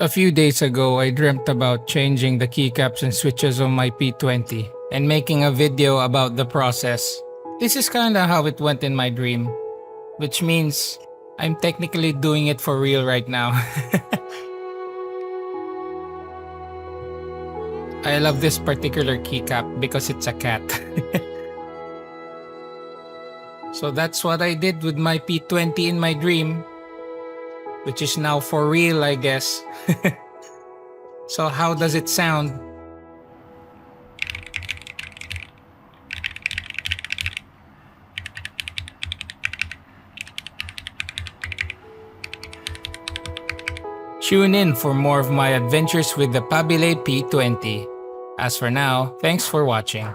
A few days ago, I dreamt about changing the keycaps and switches on my P20 and making a video about the process. This is kinda how it went in my dream, which means I'm technically doing it for real right now. I love this particular keycap because it's a cat. So that's what I did with my P20 in my dream, which is now for real, I guess. So how does it sound? Tune in for more of my adventures with the Pabile P20. As for now, thanks for watching.